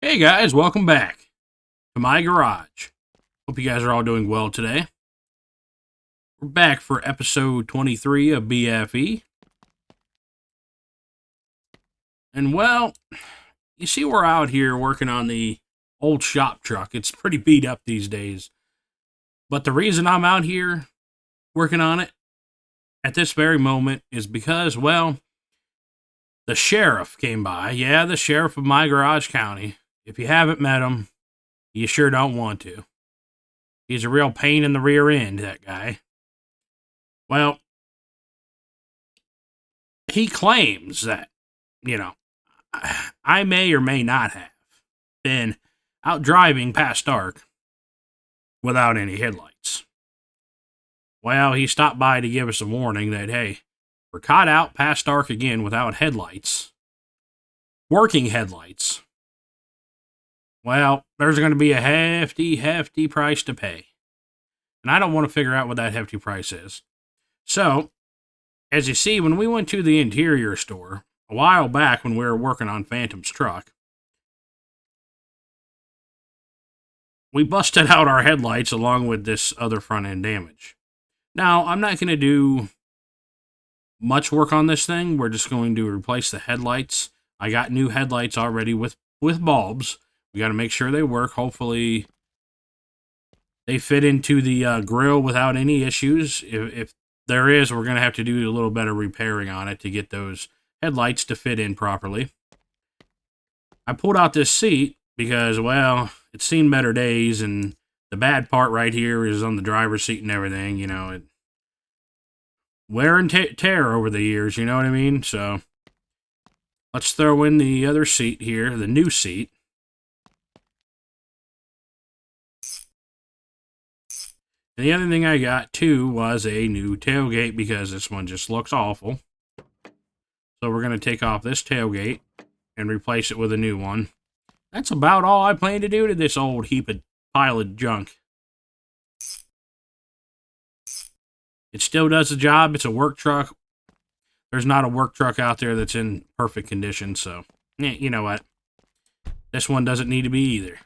Hey guys, welcome back to my garage. Hope you guys are all doing well today. We're back for episode 23 of BFE. And well, you see, we're out here working on the old shop truck. It's pretty beat up these days. But the reason I'm out here working on it at this very moment is because, well, the sheriff came by. Yeah, the sheriff of my garage county. If you haven't met him, you sure don't want to. He's a real pain in the rear end, that guy. Well, he claims that, you know, I may or may not have been out driving past dark without any headlights. Well, he stopped by to give us a warning that, hey, we're caught out past dark again without headlights, working headlights. Well, there's going to be a hefty price to pay. And I don't want to figure out what that hefty price is. So, as you see, when we went to the interior store a while back when we were working on Phantom's truck, we busted out our headlights along with this other front end damage. Now, I'm not going to do much work on this thing. We're just going to replace the headlights. I got new headlights already with bulbs. We got to make sure they work. Hopefully, they fit into the grill without any issues. If there is, we're going to have to do a little better repairing on it to get those headlights to fit in properly. I pulled out this seat because, well, it's seen better days, and the bad part right here is on the driver's seat and everything, it wear and tear over the years, you know what I mean? So, let's throw in the other seat here, the new seat. And the other thing I got, too, was a new tailgate because this one just looks awful. So we're going to take off this tailgate and replace it with a new one. That's about all I plan to do to this old pile of junk. It still does the job. It's a work truck. There's not a work truck out there that's in perfect condition, so, you know what? This one doesn't need to be either.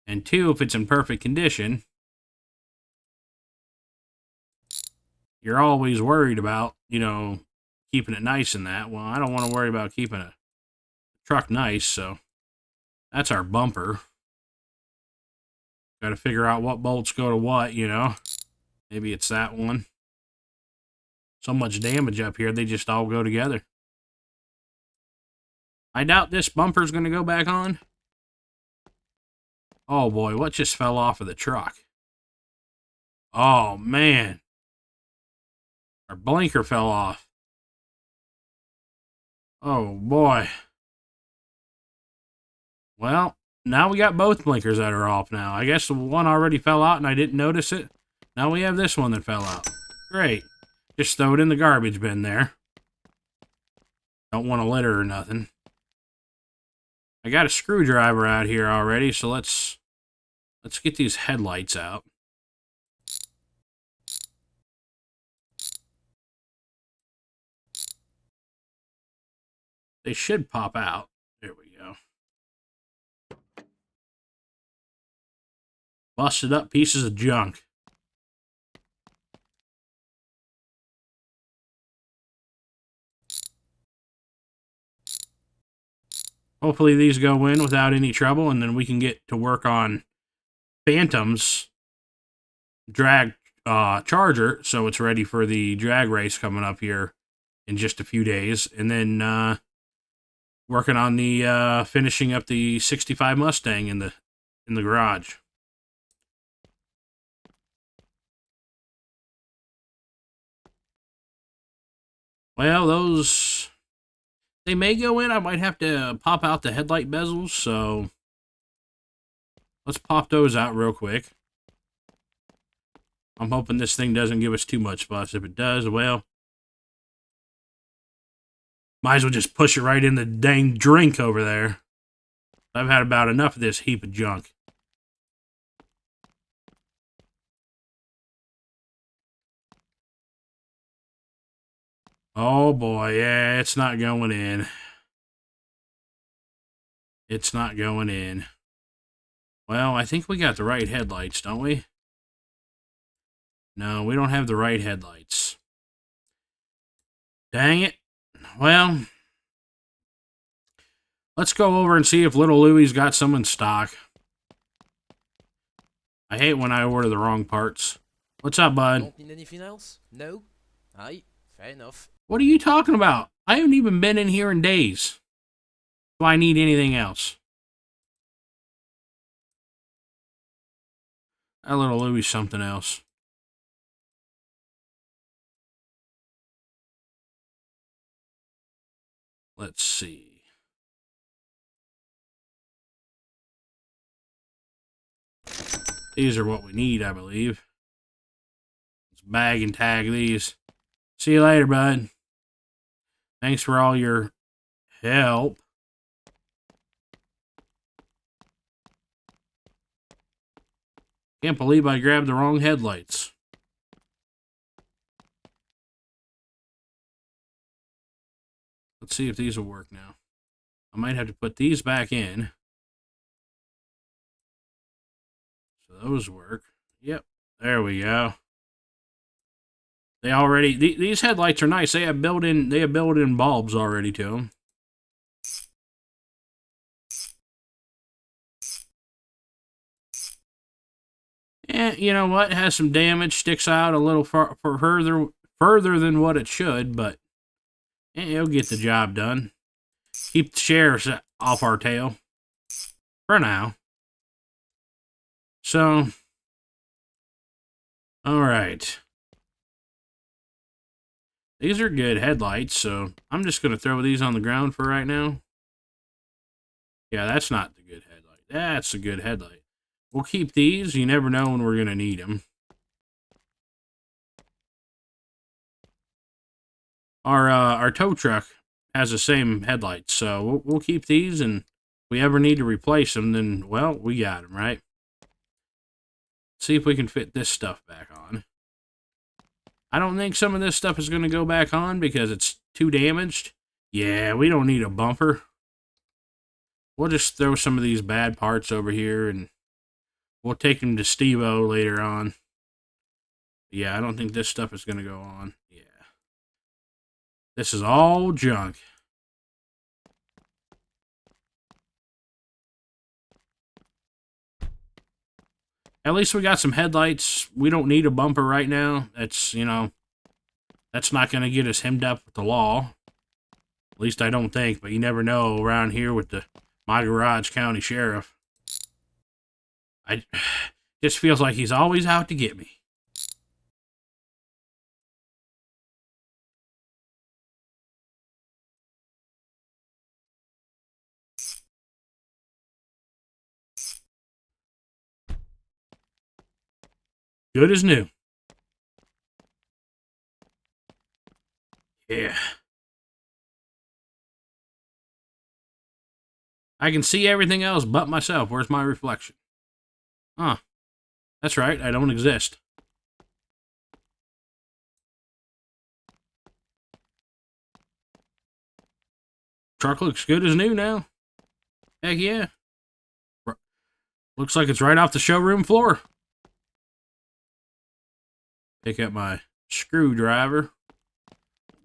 And two, if it's in perfect condition, you're always worried about, keeping it nice and that. Well, I don't want to worry about keeping a truck nice, so that's our bumper. Got to figure out what bolts go to what, Maybe it's that one. So much damage up here, they just all go together. I doubt this bumper's going to go back on. Oh boy, what just fell off of the truck? Oh man. Our blinker fell off. Oh boy. Well, now we got both blinkers that are off now. I guess the one already fell out and I didn't notice it. Now we have this one that fell out. Great. Just throw it in the garbage bin there. Don't want to litter or nothing. I got a screwdriver out here already, so let's get these headlights out. They should pop out. There we go. Busted up pieces of junk. Hopefully these go in without any trouble, and then we can get to work on Phantom's drag charger, so it's ready for the drag race coming up here in just a few days. And then working on the finishing up the 65 Mustang in the garage. Well, those, they may go in. I might have to pop out the headlight bezels, so let's pop those out real quick. I'm hoping this thing doesn't give us too much fuss. If it does, well, might as well just push it right in the dang drink over there. I've had about enough of this heap of junk. Oh boy, yeah, it's not going in. It's not going in. Well, I think we got the right headlights, don't we? No, we don't have the right headlights. Dang it. Well, let's go over and see if Little Louie's got some in stock. I hate when I order the wrong parts. What's up, bud? Don't need anything else? No? Aye, fair enough. What are you talking about? I haven't even been in here in days. Do I need anything else? That Little Louie's something else. Let's see. These are what we need, I believe. Let's bag and tag these. See you later, bud. Thanks for all your help. Can't believe I grabbed the wrong headlights. Let's see if these will work now. I might have to put these back in. So those work. Yep, there we go. They already, these headlights are nice. They have built-in bulbs already to them. And you know what? It has some damage, sticks out a little further than what it should, but it'll get the job done. Keep the sheriffs off our tail. For now. So, alright. These are good headlights, so I'm just going to throw these on the ground for right now. Yeah, that's not the good headlight. That's a good headlight. We'll keep these. You never know when we're going to need them. Our tow truck has the same headlights, so we'll keep these, and if we ever need to replace them, then, well, we got them, right? See if we can fit this stuff back on. I don't think some of this stuff is going to go back on because it's too damaged. Yeah, we don't need a bumper. We'll just throw some of these bad parts over here and we'll take them to Steve-O later on. Yeah, I don't think this stuff is going to go on. Yeah. This is all junk. At least we got some headlights. We don't need a bumper right now. That's, you know, that's not going to get us hemmed up with the law. At least I don't think, but you never know around here with my garage county sheriff. I just feels like he's always out to get me. Good as new. Yeah. I can see everything else but myself. Where's my reflection? Huh. That's right. I don't exist. Truck looks good as new now. Heck yeah. Looks like it's right off the showroom floor. Pick up my screwdriver.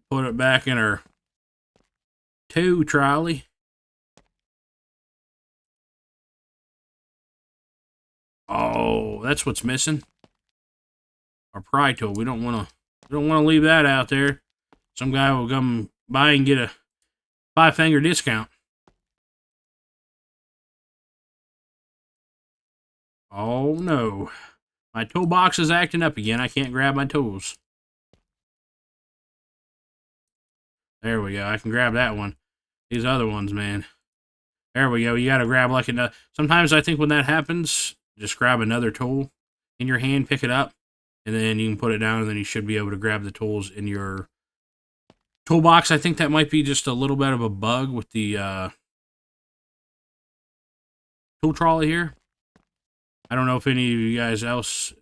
Put it back in our tow trolley. Oh, that's what's missing. Our pry tool. We don't want to leave that out there. Some guy will come by and get a 5-finger discount. Oh no. My toolbox is acting up again. I can't grab my tools. There we go. I can grab that one. These other ones, man. There we go. You got to grab like another. Sometimes I think when that happens, just grab another tool in your hand, pick it up, and then you can put it down, and then you should be able to grab the tools in your toolbox. I think that might be just a little bit of a bug with the tool trolley here. I don't know if any of you guys else,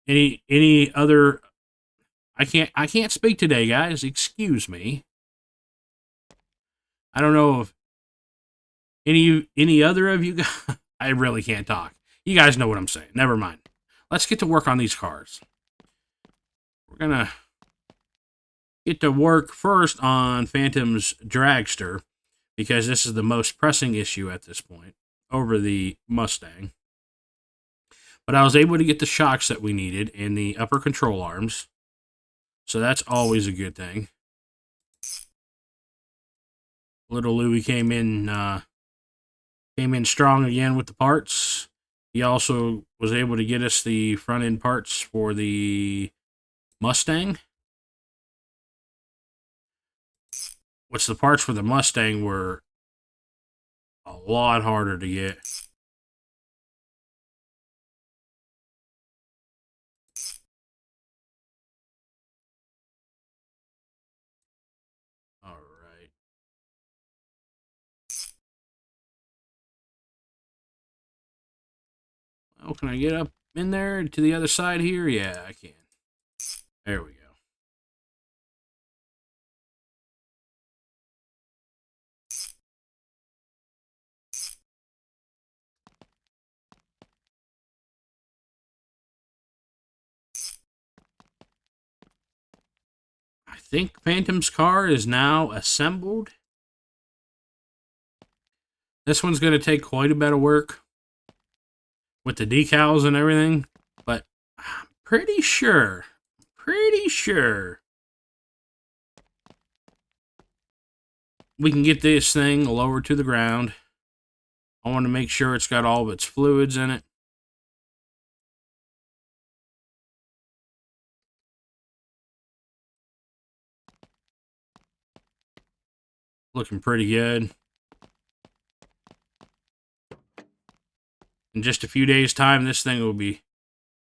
any other. I can't speak today, guys. Excuse me. I don't know if Any other of you guys? I really can't talk. You guys know what I'm saying. Never mind. Let's get to work on these cars. We're gonna get to work first on Phantom's dragster, because this is the most pressing issue at this point over the Mustang. But I was able to get the shocks that we needed and the upper control arms, so that's always a good thing. Little Louie came in strong again with the parts. He also was able to get us the front end parts for the Mustang. Which the parts for the Mustang were a lot harder to get. All right. Oh, can I get up in there to the other side here? Yeah, I can. There we go. I think Phantom's car is now assembled. This one's going to take quite a bit of work with the decals and everything, but I'm pretty sure we can get this thing lower to the ground. I want to make sure it's got all of its fluids in it. Looking pretty good. In just a few days' time, this thing will be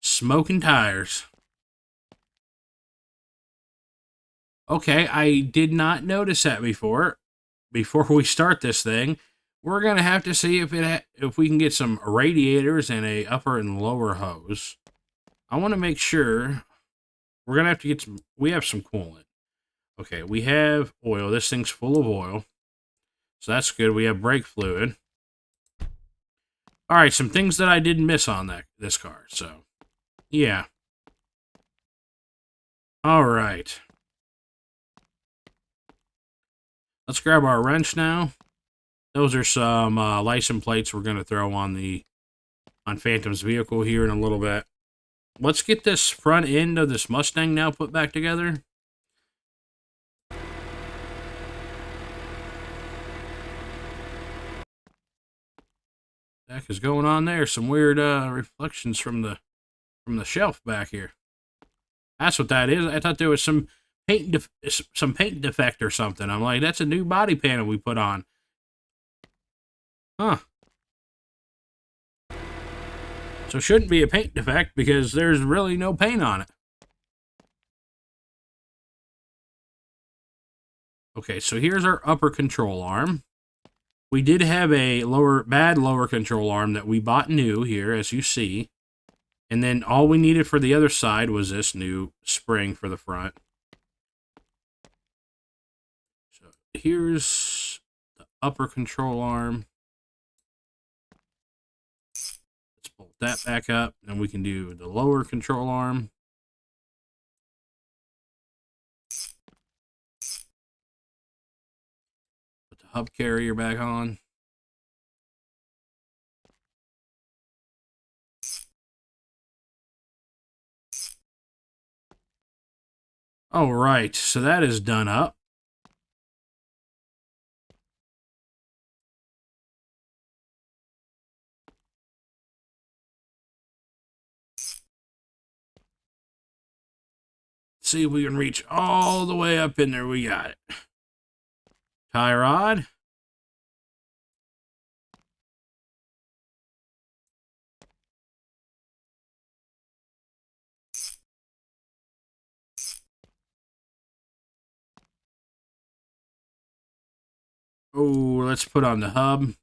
smoking tires. Okay, I did not notice that before. Before we start this thing, we're gonna have to see if we can get some radiators and a upper and lower hose. I want to make sure we're gonna have to get some. We have some coolant. Okay, we have oil. This thing's full of oil, so that's good. We have brake fluid. All right, some things that I didn't miss on this car. So, yeah. All right. Let's grab our wrench now. Those are some license plates we're going to throw on Phantom's vehicle here in a little bit. Let's get this front end of this Mustang now put back together. What the heck is going on there? Some weird reflections from the shelf back here. That's what that is. I thought there was some paint defect or something. I'm like, that's a new body panel we put on. Huh. So it shouldn't be a paint defect because there's really no paint on it. Okay, so here's our upper control arm. We did have a bad lower control arm that we bought new here, as you see. And then all we needed for the other side was this new spring for the front. So here's the upper control arm. Let's bolt that back up, and we can do the lower control arm. Put the hub carrier back on. All right, so that is done up. See if we can reach all the way up in there. We got it. Tie rod. Oh, let's put on the hub.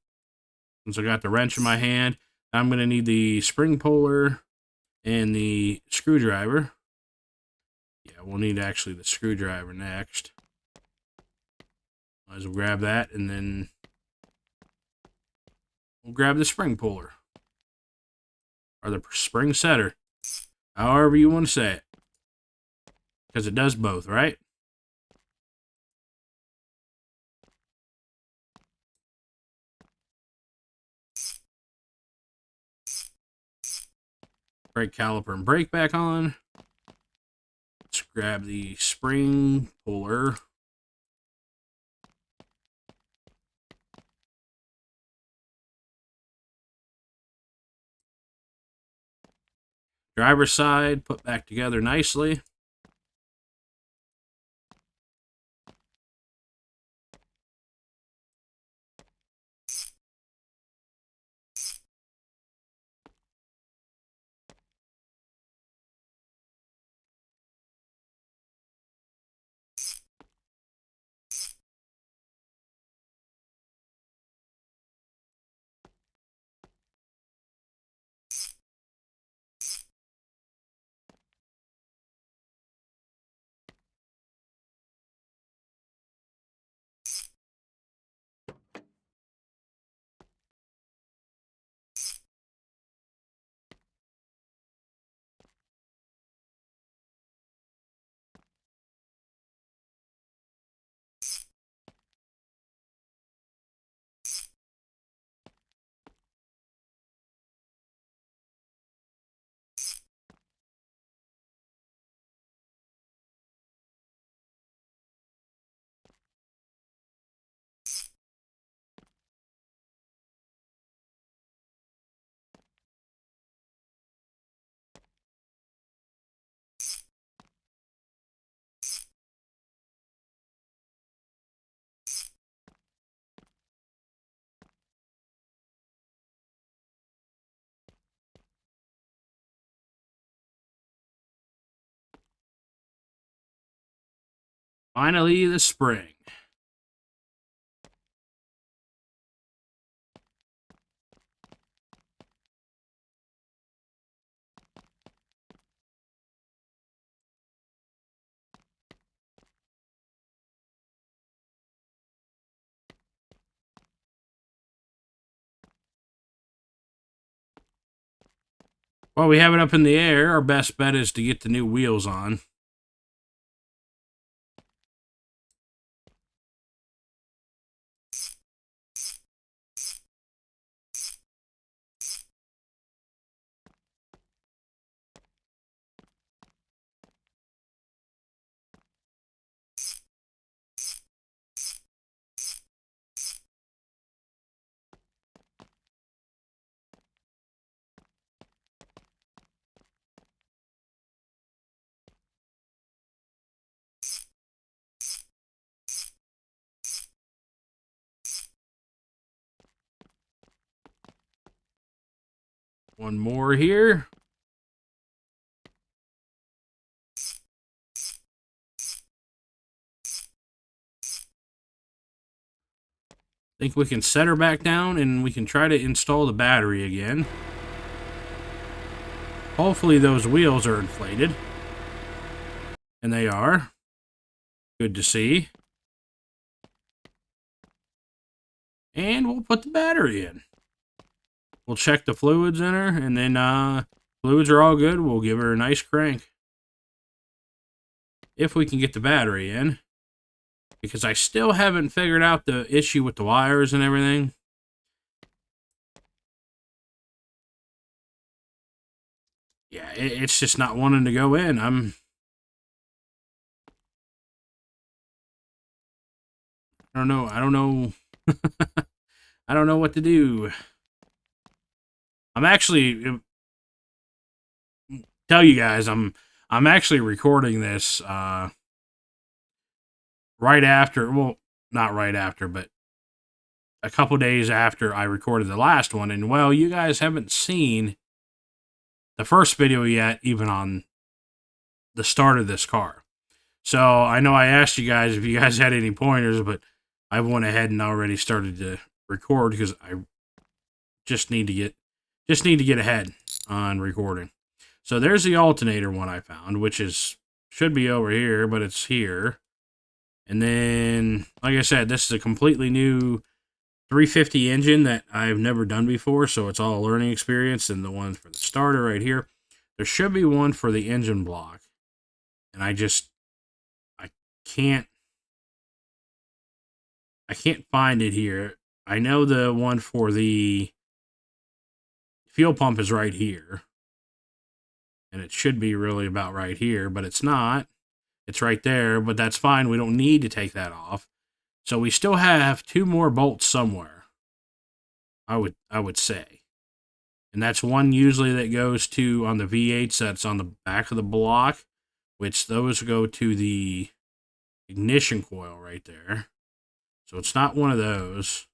Since I got the wrench in my hand, I'm going to need the spring puller and the screwdriver. Yeah, we'll need actually the screwdriver next. Might as well grab that and then we'll grab the spring puller. Or the spring setter. However you want to say it. Because it does both, right? Brake caliper and brake back on. Let's grab the spring puller. Driver's side, put back together nicely. Finally, the spring. While we have it up in the air, our best bet is to get the new wheels on. One more here. Think we can set her back down and we can try to install the battery again. Hopefully those wheels are inflated. And they are. Good to see. And we'll put the battery in. We'll check the fluids in her, and then fluids are all good. We'll give her a nice crank. If we can get the battery in. Because I still haven't figured out the issue with the wires and everything. Yeah, it's just not wanting to go in. I don't know. I don't know what to do. I'm actually tell you guys I'm actually recording this right after, well, not right after, but a couple days after I recorded the last one, and well, you guys haven't seen the first video yet, even on the start of this car. So I know I asked you guys if you guys had any pointers, but I went ahead and already started to record because I just need to get ahead on recording. So there's the alternator one I found, which should be over here, but it's here. And then, like I said, this is a completely new 350 engine that I've never done before, so it's all a learning experience. And the one for the starter right here, there should be one for the engine block, and I can't find it here. I know the one for the fuel pump is right here, and it should be really about right here, but it's not. It's right there, but that's fine. We don't need to take that off. So we still have 2 more bolts somewhere, I would say. And that's one usually that goes to on the V8s that's on the back of the block, which those go to the ignition coil right there. So it's not one of those.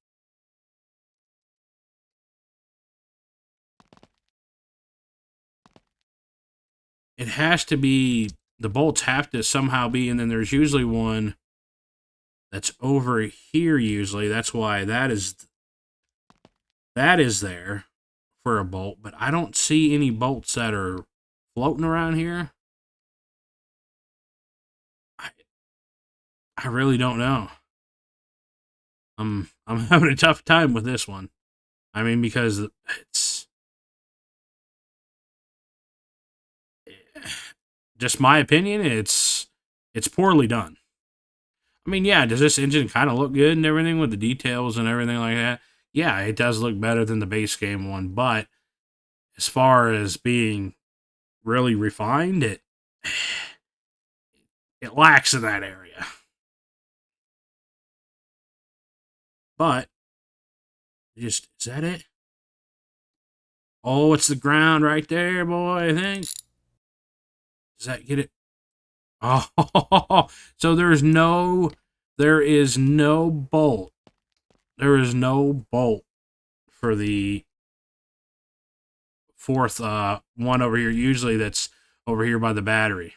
It has to be, the bolts have to somehow be, and then there's usually one that's over here usually. That's why that is there for a bolt, but I don't see any bolts that are floating around here. I really don't know. I'm having a tough time with this one. I mean, because it's just my opinion. It's poorly done. I mean, yeah, does this engine kind of look good and everything with the details and everything like that? Yeah, it does look better than the base game one, but as far as being really refined, it lacks in that area. But just, is that it? Oh, it's the ground right there, boy, I think. Does that get it? Oh, so there is no bolt. There is no bolt for the fourth one over here. Usually that's over here by the battery.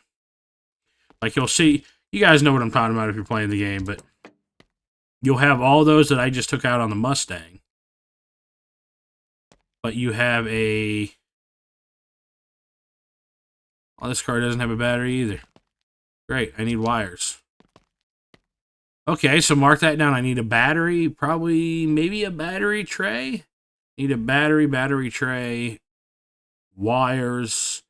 Like you'll see, you guys know what I'm talking about if you're playing the game, but you'll have all those that I just took out on the Mustang. But you have a... Oh, this car doesn't have a battery either. Great, I need wires. Okay, so mark that down. I need a battery, probably, maybe a battery tray. Need a battery tray, wires,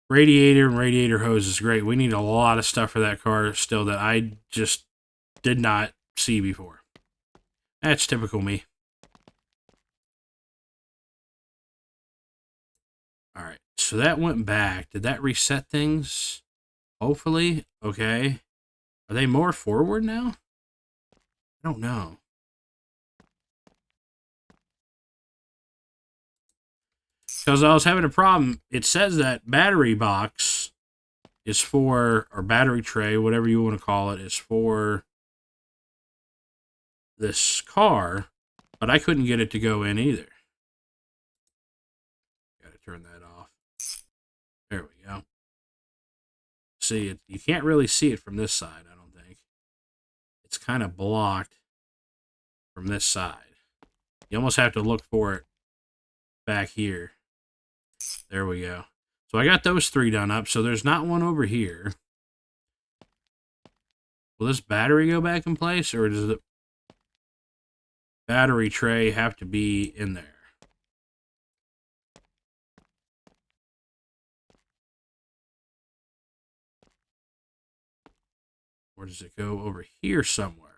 radiator, and radiator hose is great. We need a lot of stuff for that car still that I just did not see before. That's typical me. All right, so that went back. Did that reset things? Hopefully. Okay. Are they more forward now? I don't know. Because I was having a problem. It says that battery box is for, or battery tray, whatever you want to call it, is for this car, but I couldn't get it to go in either. Gotta turn that off. There we go. See, you can't really see it from this side, I don't think. It's kind of blocked from this side. You almost have to look for it back here. There we go. So I got those 3 done up, so there's not one over here. Will this battery go back in place, or does the battery tray have to be in there? Or does it go over here somewhere?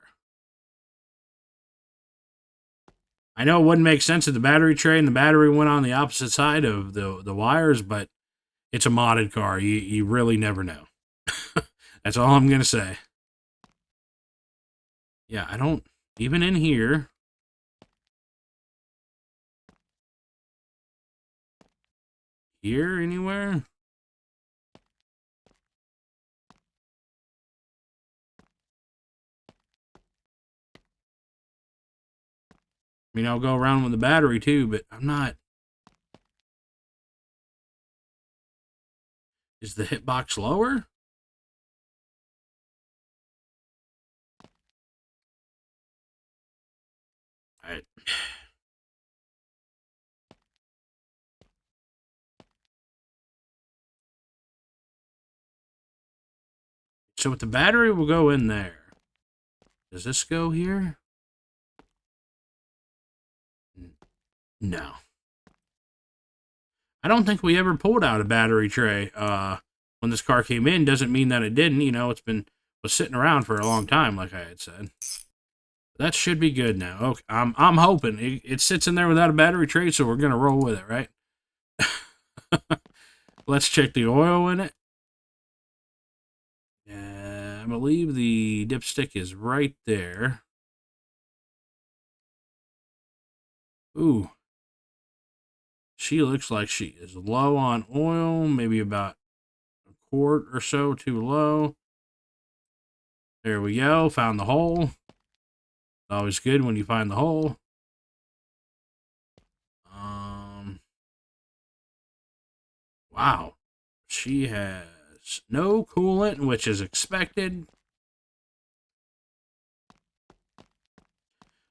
I know it wouldn't make sense if the battery tray and the battery went on the opposite side of the wires, but it's a modded car. You really never know. That's all I'm going to say. Yeah, I don't... Even in here... Here, anywhere? I mean, I'll go around with the battery too, but I'm not... Is the hitbox lower? I... So with the battery, we'll go in there. Does this go here? No. I don't think we ever pulled out a battery tray when this car came in. Doesn't mean that it didn't. You know, was sitting around for a long time, like I had said. That should be good now. Okay, I'm hoping it sits in there without a battery tray, so we're gonna roll with it, right? Let's check the oil in it. I believe the dipstick is right there. Ooh. She looks like she is low on oil, maybe about a quart or so too low. There we go, found the hole. Always good when you find the hole. Wow. She has no coolant, which is expected.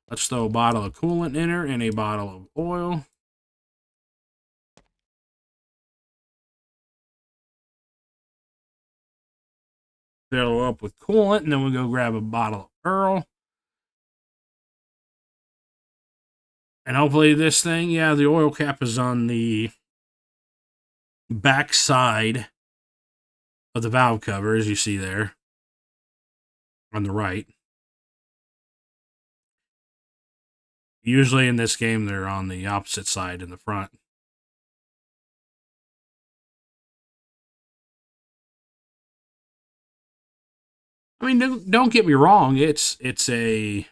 Let's throw a bottle of coolant in her and a bottle of oil. Fill her up with coolant, and then we'll go grab a bottle of Earl. And hopefully this thing, yeah, the oil cap is on the back side of the valve cover, as you see there on the right. Usually in this game, they're on the opposite side in the front. I mean, don't get me wrong. It's a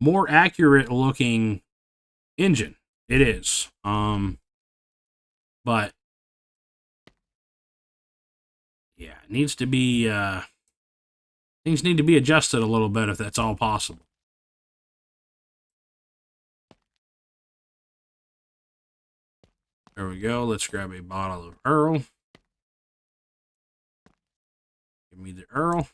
more accurate looking engine. It is. But yeah, it needs to be things need to be adjusted a little bit if that's all possible. There we go. Let's grab a bottle of Earl. Give me the Earl.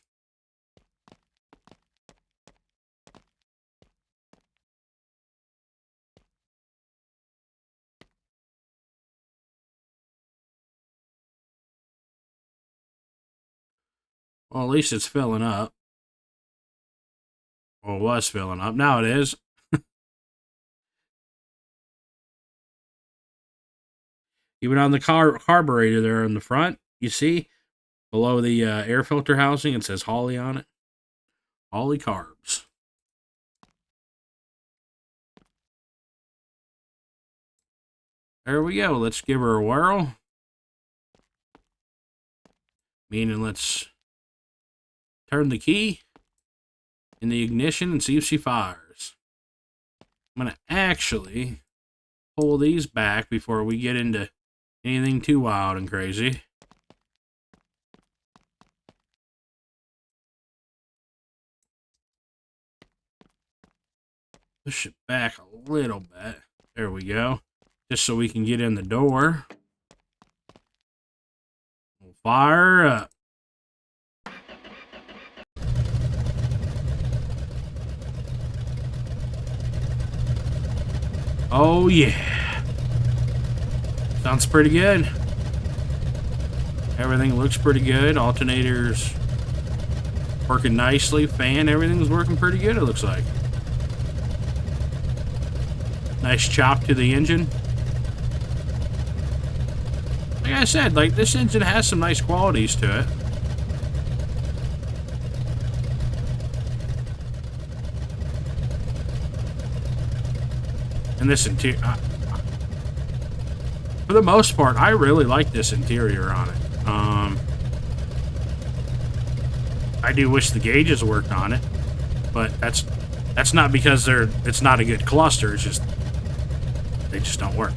Well, at least it's filling up. Well, it was filling up. Now it is. Even on the carburetor there in the front, you see, below the air filter housing, it says Holly on it. Holly Carbs. There we go. Let's give her a whirl. Meaning let's turn the key in the ignition and see if she fires. I'm going to actually pull these back before we get into anything too wild and crazy. Push it back a little bit. There we go. Just so we can get in the door. We'll fire up. Oh yeah. Sounds pretty good. Everything looks pretty good. Alternators working nicely. Fan, everything's working pretty good, it looks like. Nice chop to the engine. Like I said, like this engine has some nice qualities to it. And this interior, for the most part, I really like this interior on it. I do wish the gauges worked on it, but that's not because it's not a good cluster. It's just they just don't work.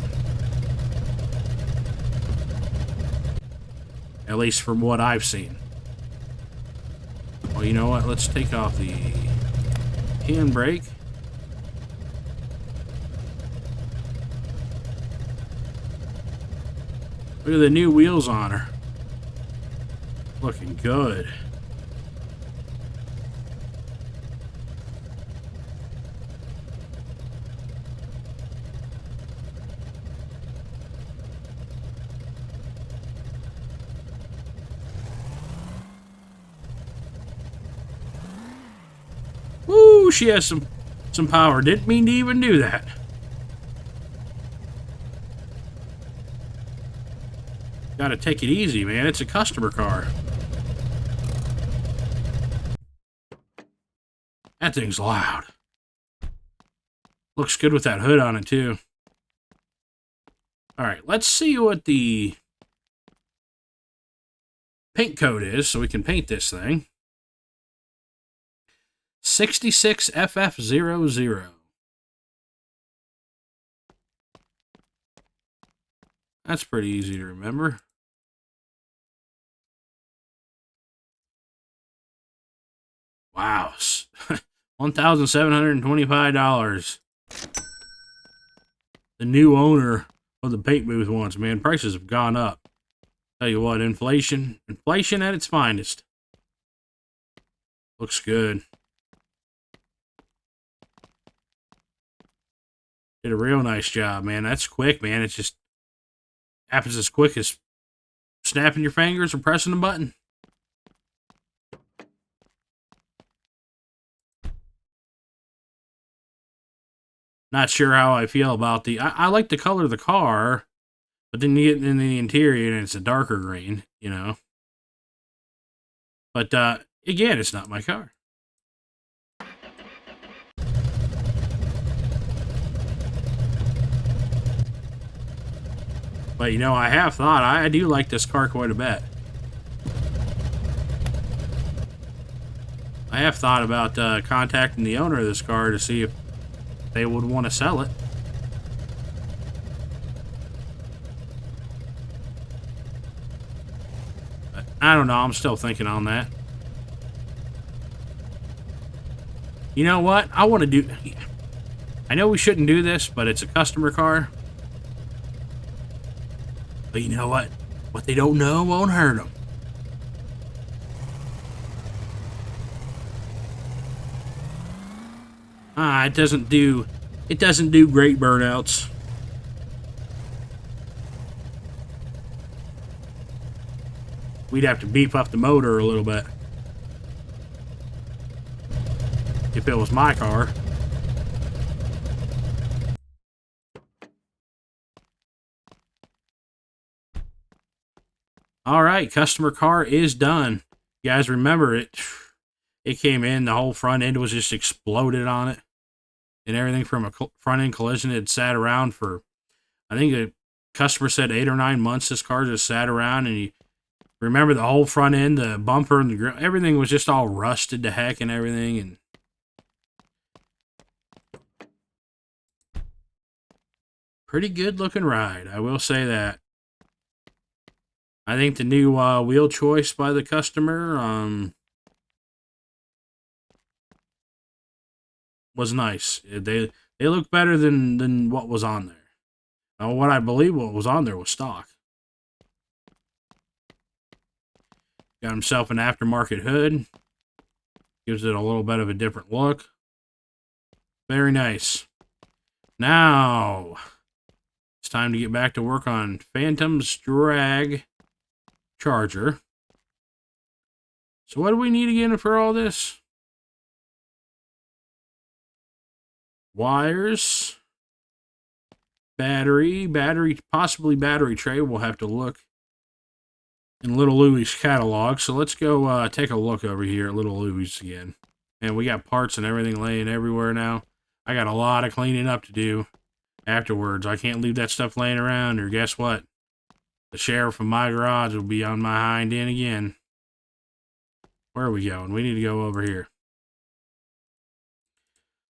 At least from what I've seen. Well, you know what? Let's take off the handbrake. Look at the new wheels on her. Looking good. Woo, she has some power. Didn't mean to even do that. Gotta take it easy, man. It's a customer car. That thing's loud. Looks good with that hood on it, too. Alright, let's see what the paint code is so we can paint this thing. 66FF00. That's pretty easy to remember. Wow. $1,725. The new owner of the paint booth wants, man. Prices have gone up. Tell you what, inflation at its finest. Looks good. Did a real nice job, man. That's quick, man. It just happens as quick as snapping your fingers or pressing a button. Not sure how I feel about the... I like the color of the car, but then you get in the interior and it's a darker green, you know. But, again, it's not my car. But, you know, I have thought, I do like this car quite a bit. I have thought about contacting the owner of this car to see if they would want to sell it. But I don't know, I'm still thinking on that. You know what? I want to do... I know we shouldn't do this, but it's a customer car. But you know what? What they don't know won't hurt them. It doesn't do great burnouts. We'd have to beef up the motor a little bit. If it was my car. Alright, customer car is done. You guys remember it. It came in, the whole front end was just exploded on it. And everything from a front end collision had sat around for, I think the customer said 8 or 9 months. This car just sat around, and you remember the whole front end, the bumper and the grill, everything was just all rusted to heck and everything. And pretty good looking ride, I will say that. I think the new wheel choice by the customer was nice. They look better than what was on there. Now, what I believe what was on there was stock. Got himself an aftermarket hood. Gives it a little bit of a different look. Very nice. Now, it's time to get back to work on Phantom's drag charger. So what do we need again for all this? Wires, battery, possibly battery tray. We'll have to look in Little Louie's catalog. So let's go take a look over here at Little Louie's again. And we got parts and everything laying everywhere now. I got a lot of cleaning up to do afterwards. I can't leave that stuff laying around, or guess what? The sheriff from my garage will be on my hind end again. Where are we going? We need to go over here.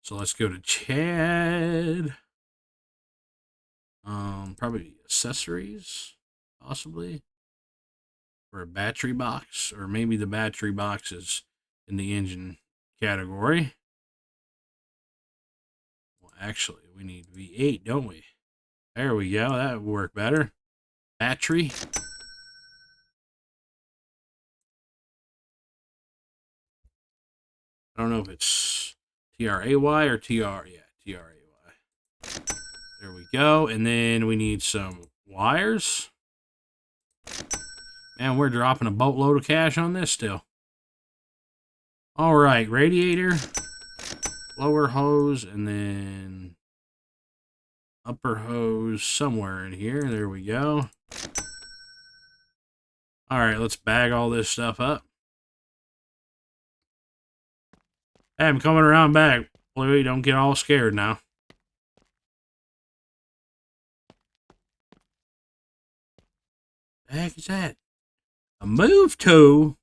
So let's go to Chad. Probably accessories, possibly. Or a battery box, or maybe the battery box is in the engine category. Well, actually, we need V8, don't we? There we go. That would work better. Battery. I don't know if it's TRAY or TR. Yeah, TRAY. There we go. And then we need some wires. Man, we're dropping a boatload of cash on this still. All right, radiator, lower hose, and then upper hose somewhere in here. There we go. All right, let's bag all this stuff up. Hey, I'm coming around back. Bluey, don't get all scared now. The heck is that? A move tool?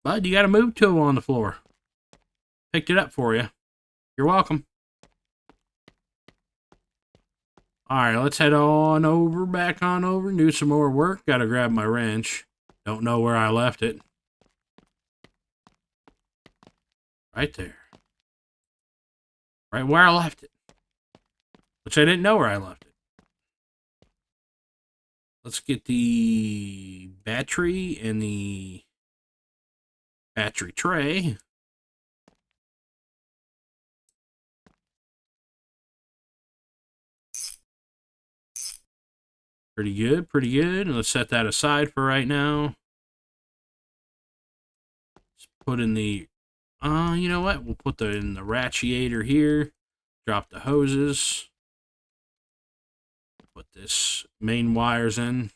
Bud, you got a move tool on the floor. Picked it up for you. You're welcome. Alright, let's head on over, back on over, and do some more work. Gotta grab my wrench. Don't know where I left it. Right there. Right where I left it. Which I didn't know where I left it. Let's get the battery and the battery tray. Pretty good, pretty good. And let's set that aside for right now. Let's put in the, you know what? We'll put in the ratcheator here. Drop the hoses. Put this main wires in.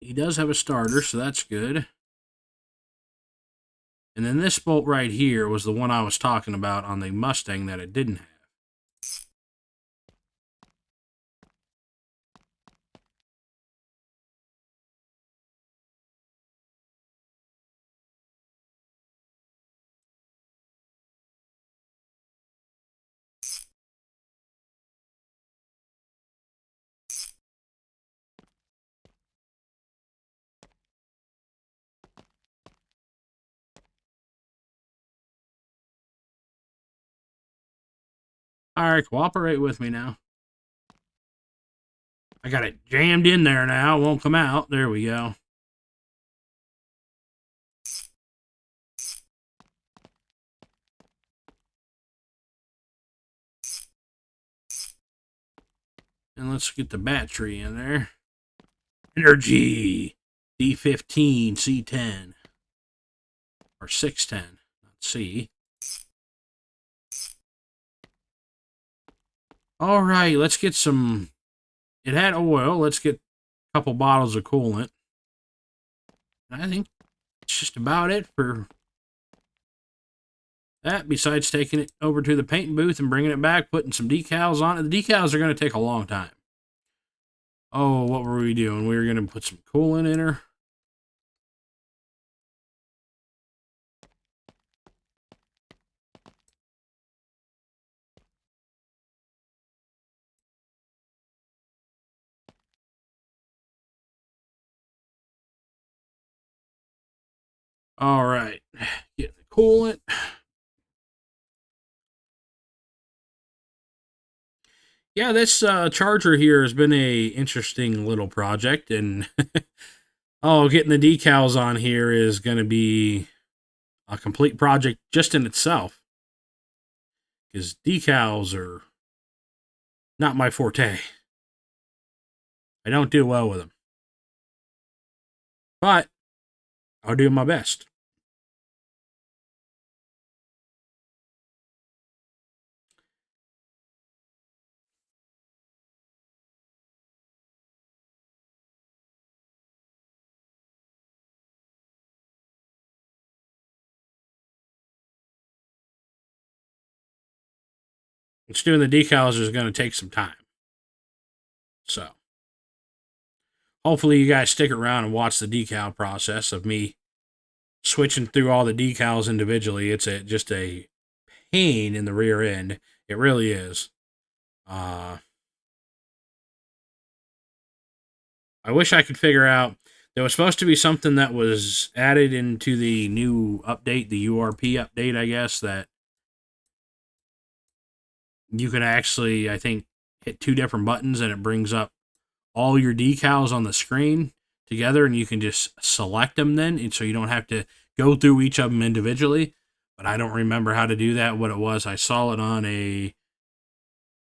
He does have a starter, so that's good. And then this bolt right here was the one I was talking about on the Mustang that it didn't have. Alright, cooperate with me now. I got it jammed in there now. It won't come out. There we go. And let's get the battery in there. Energy. D15, C10. Or 610. Not C. Alright, let's get some... It had oil. Let's get a couple bottles of coolant. I think it's just about it for that, besides taking it over to the paint booth and bringing it back, putting some decals on it. The decals are going to take a long time. Oh, what were we doing? We were going to put some coolant in her. All right, get the coolant. Yeah, this charger here has been a interesting little project, and oh, getting the decals on here is going to be a complete project just in itself, because decals are not my forte. I don't do well with them, but I'll do my best. It's doing the decals is going to take some time. So, hopefully you guys stick around and watch the decal process of me switching through all the decals individually. It's just a pain in the rear end. It really is. I wish I could figure out. There was supposed to be something that was added into the new update, the URP update, I guess, that you can actually, I think, hit two different buttons and it brings up all your decals on the screen together, and you can just select them then, and so you don't have to go through each of them individually. But I don't remember how to do that, what it was. I saw it on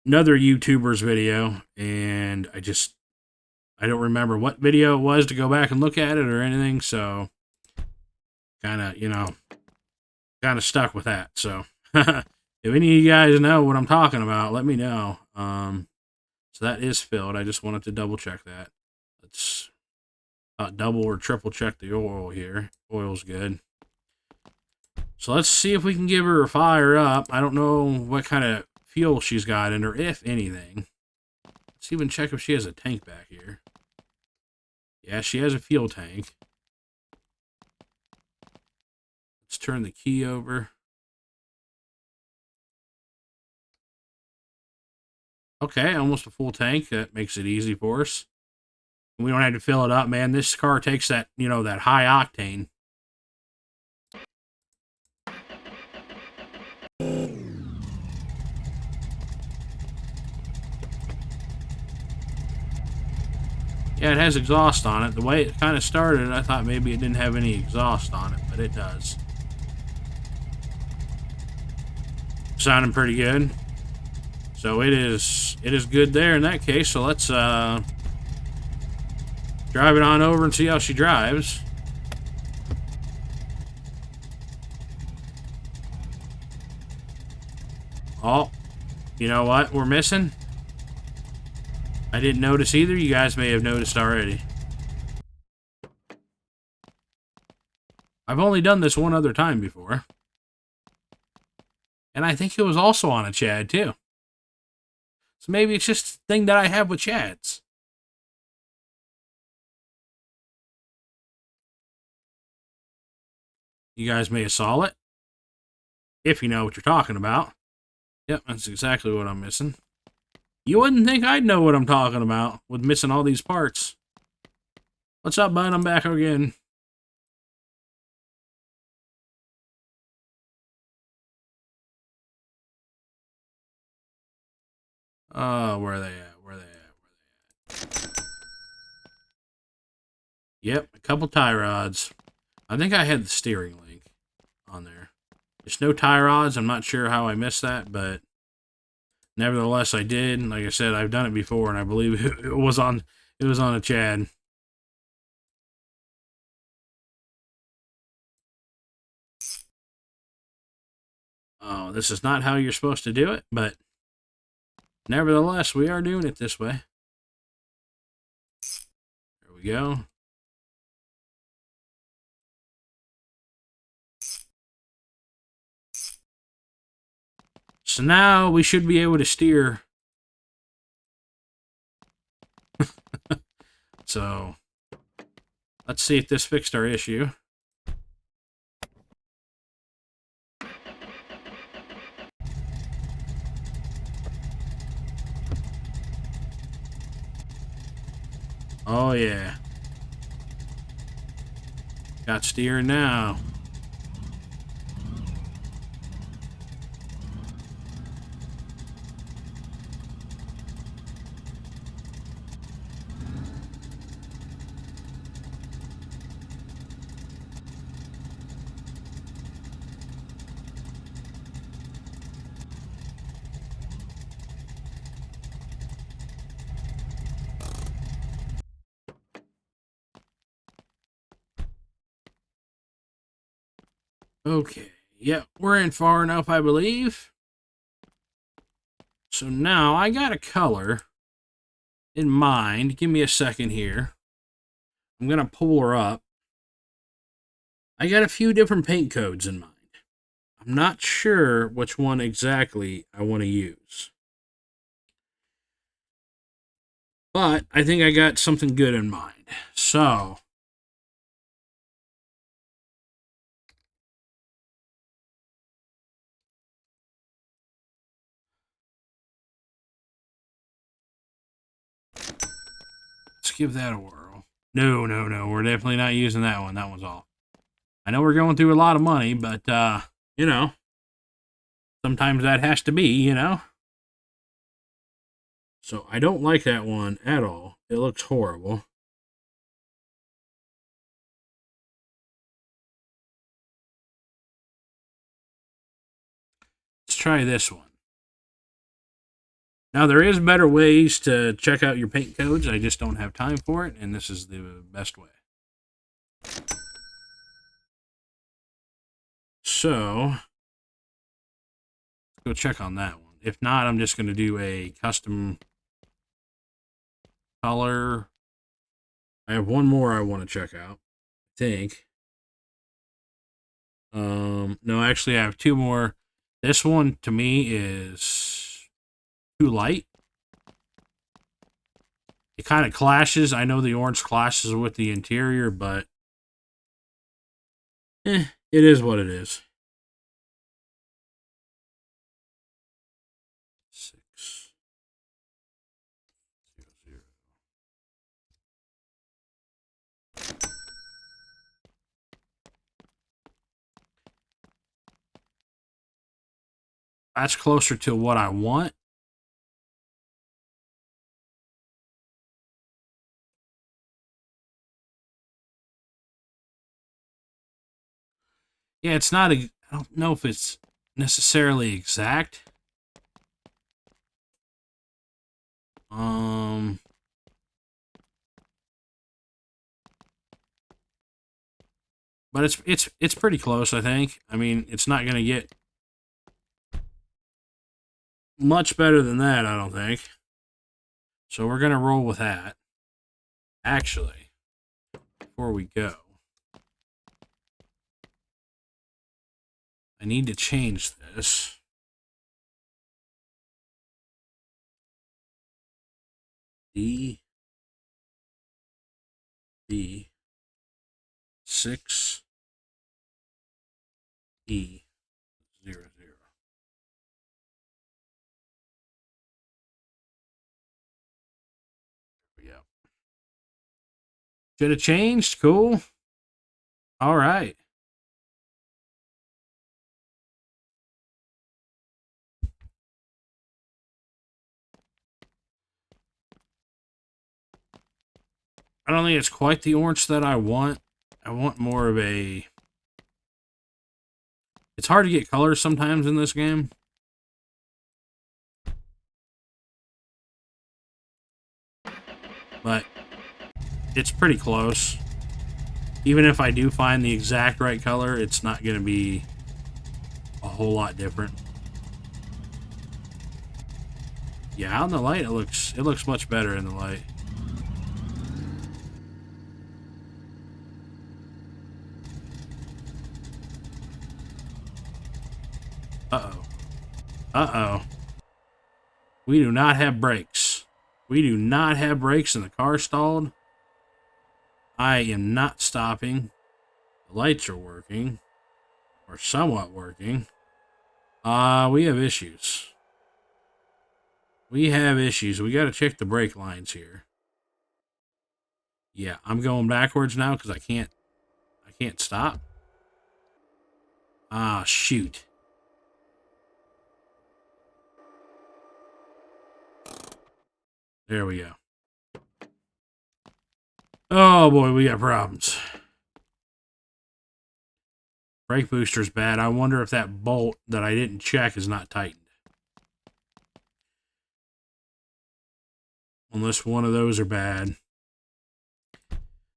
another YouTuber's video, and I just I don't remember what video it was to go back and look at it or anything, so kind of, kind of stuck with that. So if any of you guys know what I'm talking about, let me know. So that is filled. I just wanted to double check that. Let's double or triple check the oil here. Oil's good. So let's see if we can give her a fire up. I don't know what kind of fuel she's got in her, if anything. Let's even check if she has a tank back here. Yeah, she has a fuel tank. Let's turn the key over. Okay, almost a full tank. That makes it easy for us. We don't have to fill it up, man. This car takes that, that high octane. Yeah, it has exhaust on it. The way it kind of started, I thought maybe it didn't have any exhaust on it, but it does. Sounding pretty good. So it is good there in that case. So let's drive it on over and see how she drives. Oh, you know what we're missing? I didn't notice either. You guys may have noticed already. I've only done this one other time before. And I think it was also on a Chad, too. So maybe it's just a thing that I have with Chads. You guys may have saw it. If you know what you're talking about. Yep, that's exactly what I'm missing. You wouldn't think I'd know what I'm talking about with missing all these parts. What's up, bud? I'm back again. Oh, where are they at? Where are they at? Yep, a couple tie rods. I think I had the steering link on there. There's no tie rods. I'm not sure how I missed that, but nevertheless, I did. Like I said, I've done it before, and I believe it was on a Chad. Oh, this is not how you're supposed to do it, but nevertheless, we are doing it this way. There we go. So now we should be able to steer. So let's see if this fixed our issue. Oh yeah. Got steering now. Okay. Yep, we're in far enough, I believe. So now I got a color in mind. Give me a second here. I'm going to pull her up. I got a few different paint codes in mind. I'm not sure which one exactly I want to use. But I think I got something good in mind. So let's give that a whirl. No. We're definitely not using that one. That one's off. I know we're going through a lot of money, but, sometimes that has to be, So I don't like that one at all. It looks horrible. Let's try this one. Now, there is better ways to check out your paint codes. I just don't have time for it, and this is the best way. So, go check on that one. If not, I'm just going to do a custom color. I have one more I want to check out, I think. No, actually, I have two more. This one, to me, is too light. It kind of clashes. I know the orange clashes with the interior, but it is what it is. 6 0 0. That's closer to what I want. Yeah, it's not. I don't know if it's necessarily exact. But it's pretty close, I think. I mean, it's not gonna get much better than that, I don't think. So we're gonna roll with that. Actually, before we go, I need to change this. D B 6 E 0 0. There we go. Should have changed. Cool. All right. I don't think it's quite the orange that I want. I want more of a... It's hard to get colors sometimes in this game. But it's pretty close. Even if I do find the exact right color, it's not going to be a whole lot different. Yeah, out in the light, it looks much better in the light. Uh-oh. Uh-oh. We do not have brakes. We do not have brakes and the car stalled. I am not stopping. The lights are working. Or somewhat working. We have issues. We have issues. We got to check the brake lines here. Yeah, I'm going backwards now because I can't stop. Ah, shoot. There we go. Oh boy, we got problems. Brake booster's bad. I wonder if that bolt that I didn't check is not tightened. Unless one of those are bad.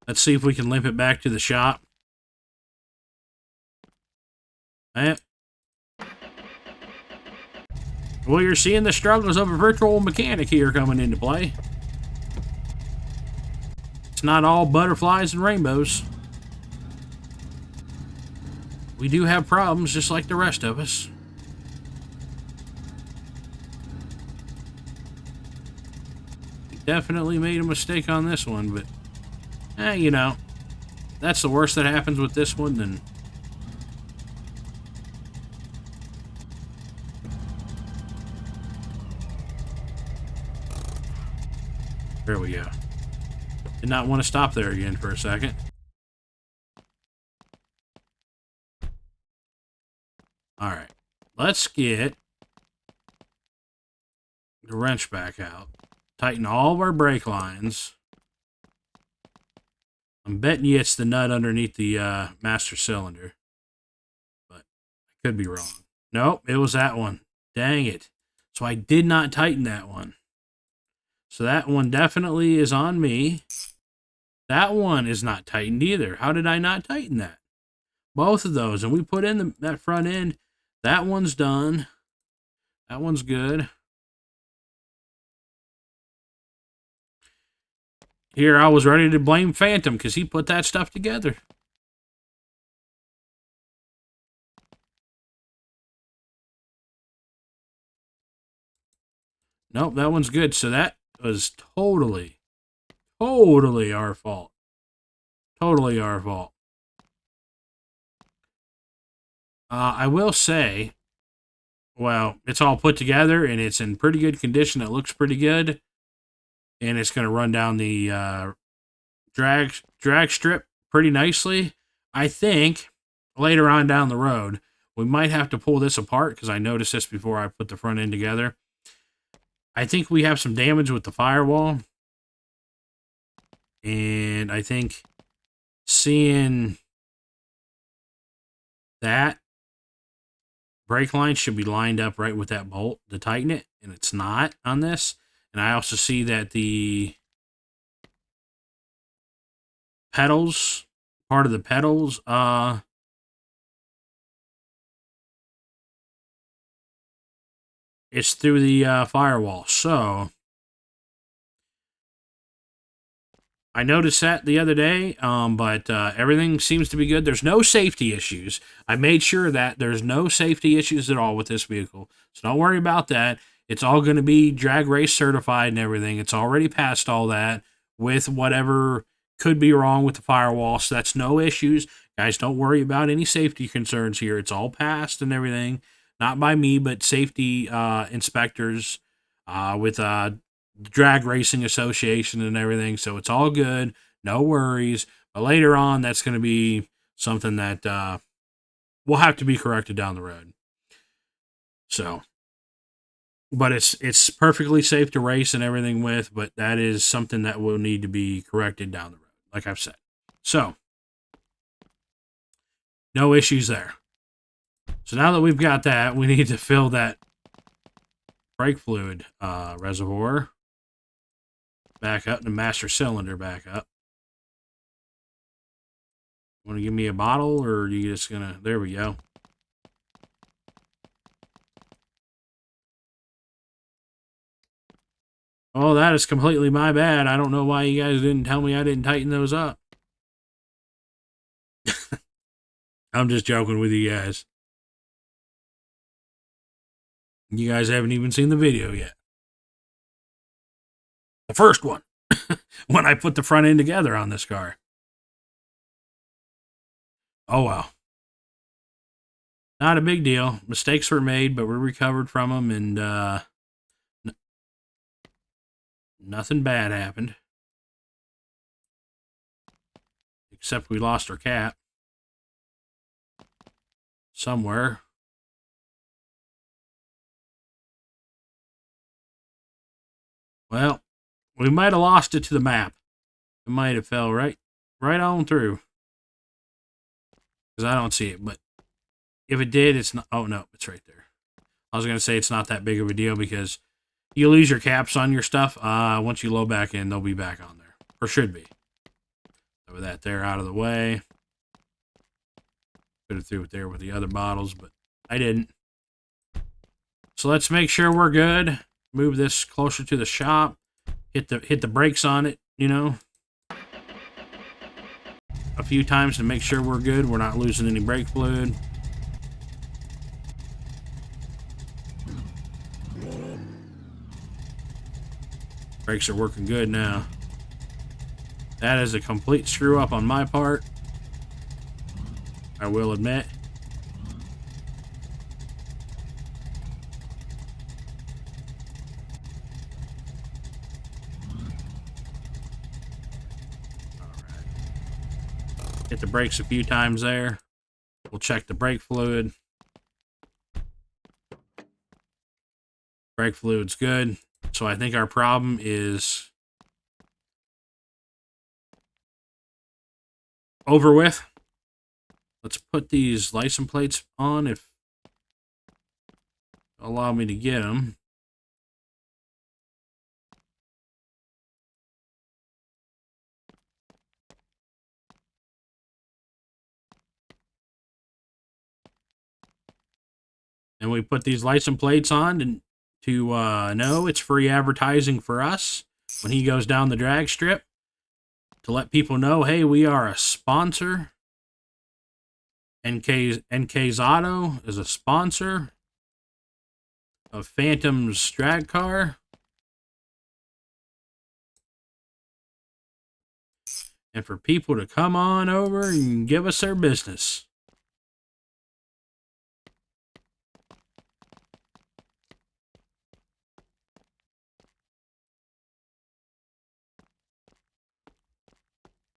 Let's see if we can limp it back to the shop. Well, you're seeing the struggles of a virtual mechanic here coming into play. It's not all butterflies and rainbows. We do have problems just like the rest of us. We definitely made a mistake on this one, but you know, that's the worst that happens with this one, then there we go. Did not want to stop there again for a second. Alright. Let's get the wrench back out. Tighten all of our brake lines. I'm betting you it's the nut underneath the master cylinder. But I could be wrong. Nope, it was that one. Dang it. So I did not tighten that one. So that one definitely is on me. That one is not tightened either. How did I not tighten that? Both of those. And we put in that front end. That one's done. That one's good. Here, I was ready to blame Phantom because he put that stuff together. Nope, that one's good. So that was totally our fault. Totally our fault. I will say, well, it's all put together and it's in pretty good condition. It looks pretty good. And it's going to run down the drag strip pretty nicely. I think later on down the road, we might have to pull this apart because I noticed this before I put the front end together. I think we have some damage with the firewall. And I think seeing that brake line should be lined up right with that bolt to tighten it, and it's not on this. And I also see that the pedals, part of the pedals, it's through the firewall. So I noticed that the other day, but everything seems to be good. There's no safety issues. I made sure that there's no safety issues at all with this vehicle. So don't worry about that. It's all going to be drag race certified and everything. It's already passed all that with whatever could be wrong with the firewall. So that's no issues. Guys, don't worry about any safety concerns here. It's all passed and everything. Not by me, but safety inspectors with Drag Racing Association and everything. So it's all good. No worries. But later on, that's going to be something that will have to be corrected down the road. So, but it's perfectly safe to race and everything with, but that is something that will need to be corrected down the road, like I've said. So, no issues there. So now that we've got that, we need to fill that brake fluid reservoir back up, the master cylinder back up. Want to give me a bottle, or are you just gonna? There we go. Oh, that is completely my bad. I don't know why you guys didn't tell me I didn't tighten those up. I'm just joking with you guys. You guys haven't even seen the video yet. The first one. When I put the front end together on this car. Oh, well. Not a big deal. Mistakes were made, but we recovered from them, and nothing bad happened. Except we lost our cap. Somewhere. Well, we might have lost it to the map. It might have fell right on through. Because I don't see it, but if it did, it's not. Oh, no, it's right there. I was going to say it's not that big of a deal because you lose your caps on your stuff. Once you load back in, they'll be back on there. Or should be. So with that there out of the way. Could have threw it there with the other bottles, but I didn't. So let's make sure we're good. Move this closer to the shop. Hit the brakes on it, you know. A few times to make sure we're good. We're not losing any brake fluid. Brakes are working good now. That is a complete screw up on my part. I will admit. Hit the brakes a few times there. We'll check the brake fluid. Brake fluid's good. So I think our problem is over with. Let's put these license plates on if allow me to get them. And we put these license plates on to know it's free advertising for us when he goes down the drag strip, to let people know, hey, we are a sponsor. NK's Auto is a sponsor of Phantom's drag car. And for people to come on over and give us their business.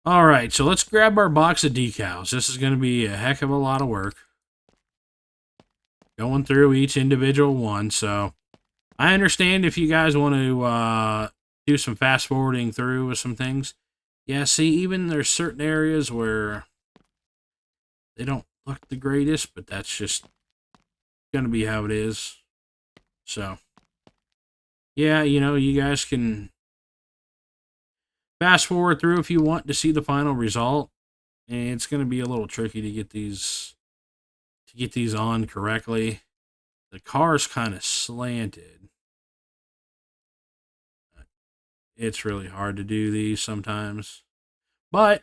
All right, so let's grab our box of decals. This is going to be a heck of a lot of work. Going through each individual one. So I understand if you guys want to do some fast forwarding through with some things. Yeah, see, even there's certain areas where they don't look the greatest, but that's just going to be how it is. So, yeah, you guys can fast forward through if you want to see the final result. And it's going to be a little tricky to get these on correctly. The car's kind of slanted. It's really hard to do these sometimes. But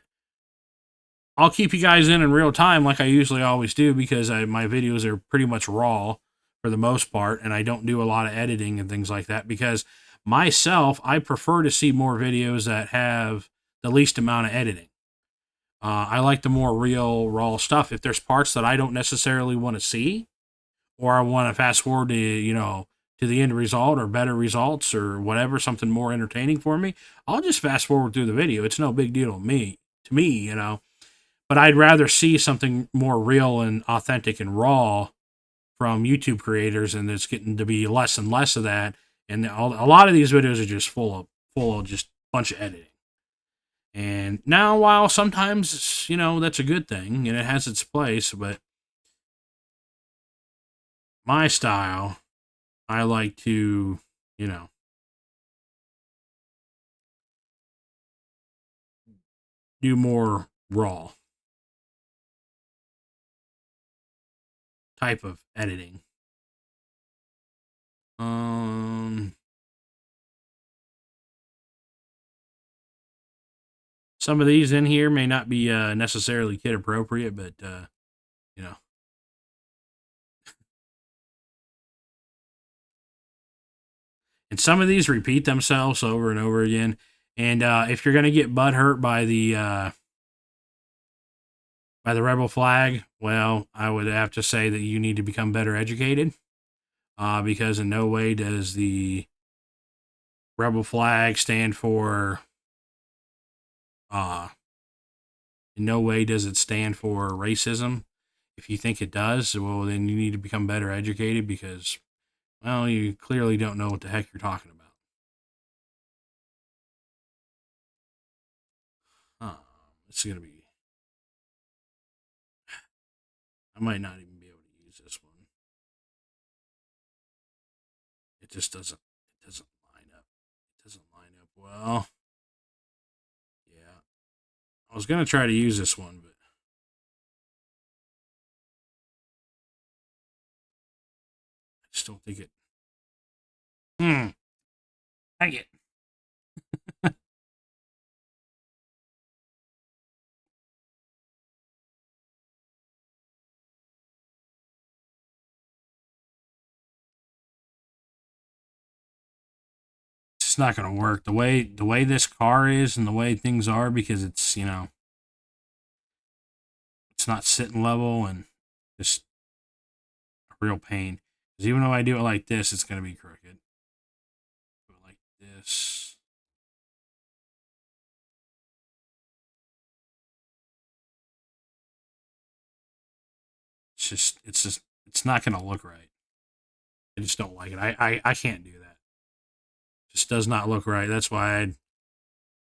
I'll keep you guys in real time like I usually always do, because my videos are pretty much raw for the most part, and I don't do a lot of editing and things like that, because myself, I prefer to see more videos that have the least amount of editing. I like the more real, raw stuff. If there's parts that I don't necessarily want to see, or I want to fast forward to the end result or better results or whatever, something more entertaining for me, I'll just fast forward through the video. It's no big deal to me. But I'd rather see something more real and authentic and raw from YouTube creators, and it's getting to be less and less of that. And a lot of these videos are just full of just bunch of editing. And now, while sometimes, that's a good thing and it has its place, but my style, I like to, do more raw type of editing. Some of these in here may not be necessarily kid appropriate, but you know. And some of these repeat themselves over and over again. And if you're gonna get butt hurt by the rebel flag, well, I would have to say that you need to become better educated, because in no way does the rebel flag stand for. In no way does it stand for racism. If you think it does, well, then you need to become better educated, because, well, you clearly don't know what the heck you're talking about. It's going to be. I might not even be able to use this one. It just doesn't. It doesn't line up. It doesn't line up well. Yeah. I was going to try to use this one, but I just don't think it. Dang it. It's just not going to work. The way this car is and the way things are, because it's, it's not sitting level, and just a real pain. Because even though I do it like this, it's going to be crooked. Do it like this. It's not going to look right. I just don't like it. I can't do that. It just does not look right. That's why I'm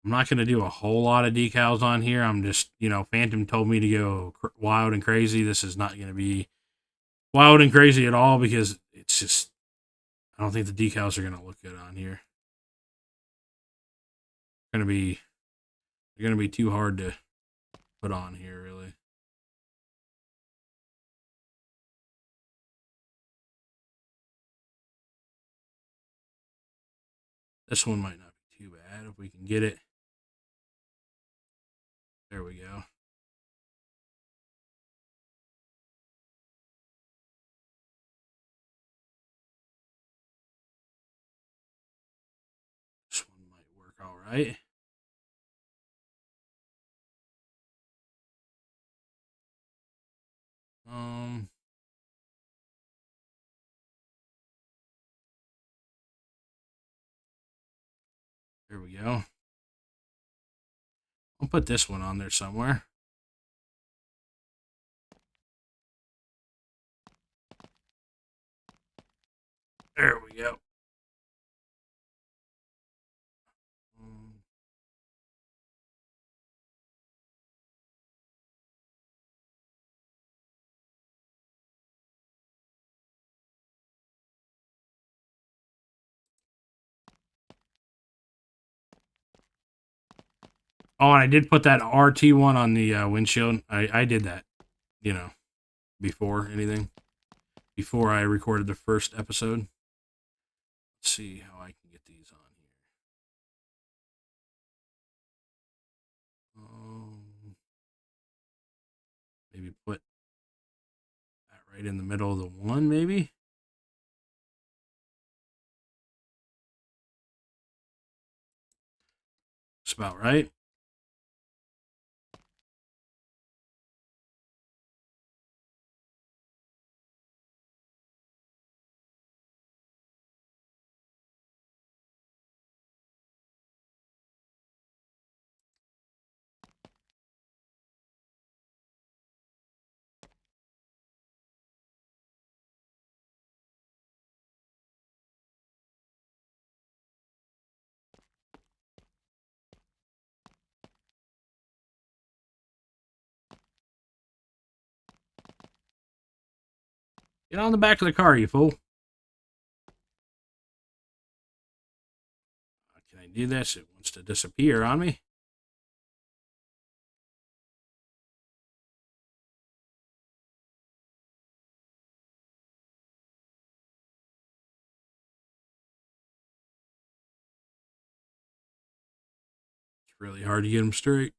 not going to do a whole lot of decals on here. I'm just, Phantom told me to go wild and crazy. This is not going to be wild and crazy at all, because it's just, I don't think the decals are going to look good on here. They're going to be too hard to put on here, really. This one might not be too bad if we can get it. There we go. This one might work all right. There we go. I'll put this one on there somewhere. There we go. Oh, and I did put that RT1 on the windshield. I did that, before anything. Before I recorded the first episode. Let's see how I can get these on here. Maybe put that right in the middle of the one, maybe? That's about right. Get on the back of the car, you fool. Can I do this? It wants to disappear on me. It's really hard to get them straight.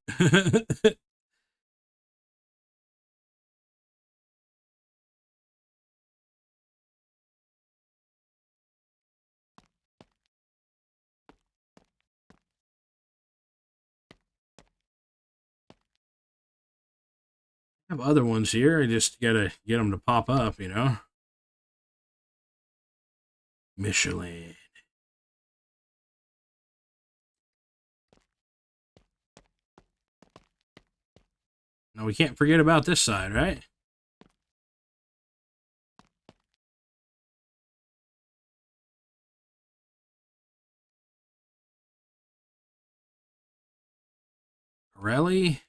I have other ones here. I just gotta get them to pop up, Michelin. Now we can't forget about this side, right? Pirelli.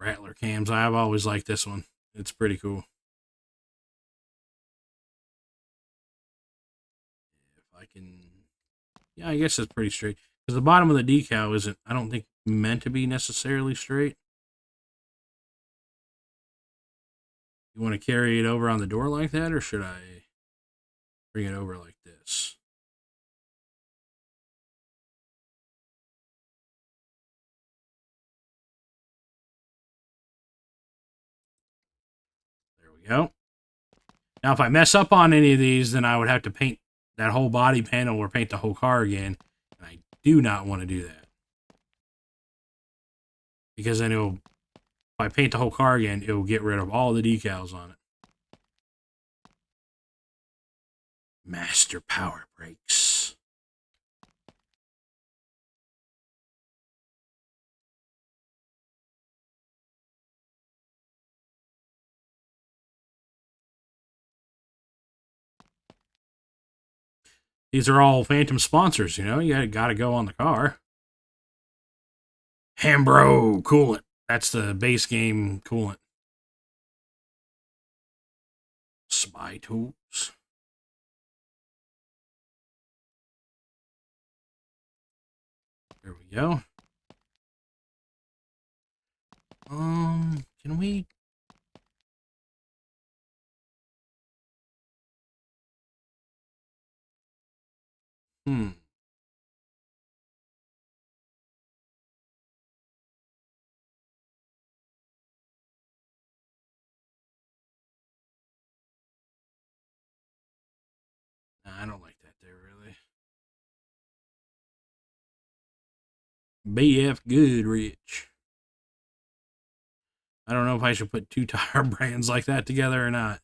Rattler cams. I've always liked this one. It's pretty cool. If I can... Yeah, I guess it's pretty straight. Because the bottom of the decal isn't, I don't think, meant to be necessarily straight. You want to carry it over on the door like that, or should I bring it over like this? There we go. Now, if I mess up on any of these, then I would have to paint that whole body panel or paint the whole car again. And I do not want to do that. Because then if I paint the whole car again, it will get rid of all the decals on it. Master Power Brakes. These are all Phantom sponsors, You got to go on the car. Hambro coolant. That's the base game coolant. Spy tools. There we go. Can we... Hmm. Nah, I don't like that there, really. BF Goodrich. I don't know if I should put two tire brands like that together or not.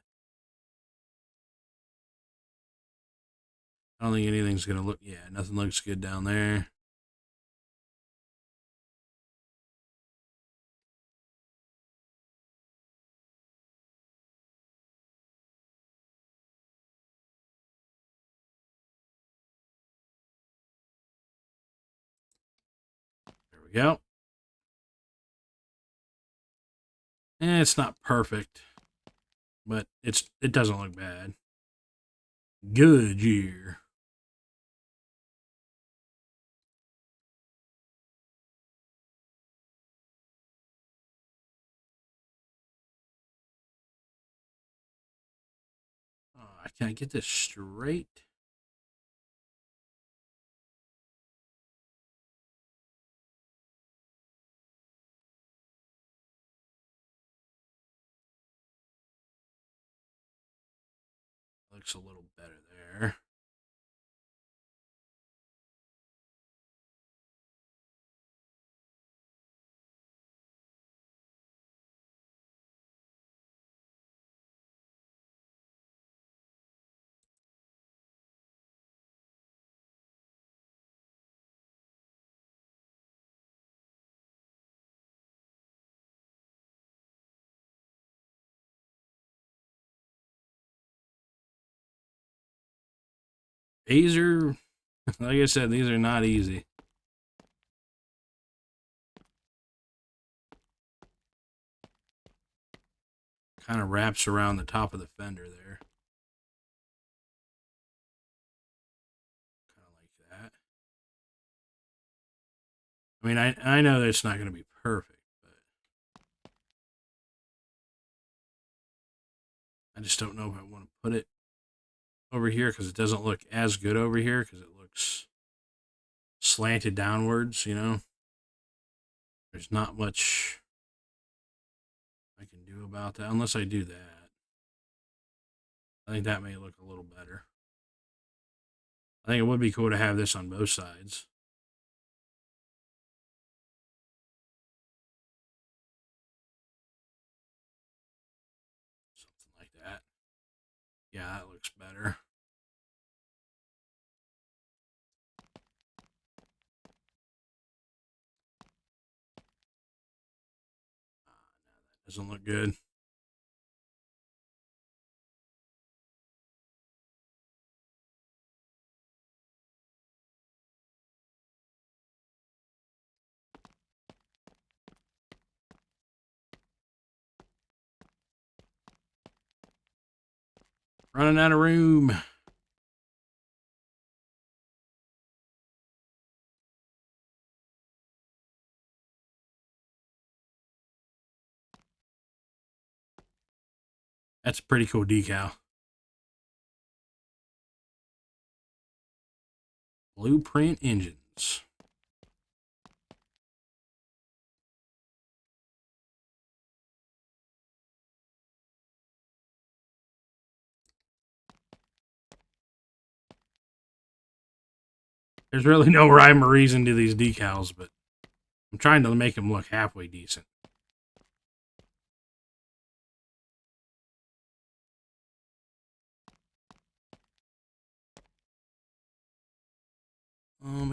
I don't think anything's going to look, yeah, nothing looks good down there. There we go. It's not perfect, but it doesn't look bad. Good year. I can't get this straight. Looks a little better there. These are, like I said, these are not easy. Kind of wraps around the top of the fender there. Kind of like that. I mean, I know that it's not going to be perfect, but I just don't know if I want to put it over here because it doesn't look as good over here because it looks slanted downwards, you know? There's not much I can do about that unless I do that. I think that may look a little better. I think it would be cool to have this on both sides. Something like that. Yeah, that looks better. Doesn't look good. Running out of room. That's a pretty cool decal. Blueprint engines. There's really no rhyme or reason to these decals, but I'm trying to make them look halfway decent.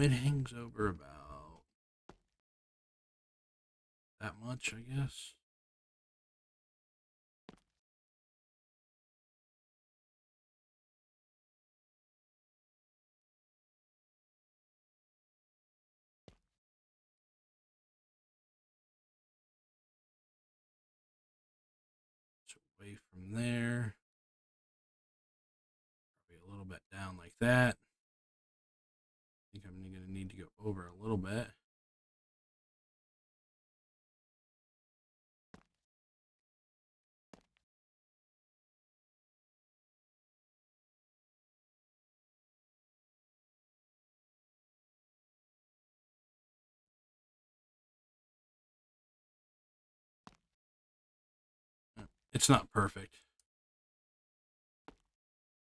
It hangs over about that much, I guess. So away from there. Probably a little bit down like that. I think I'm going to need to go over a little bit. It's not perfect.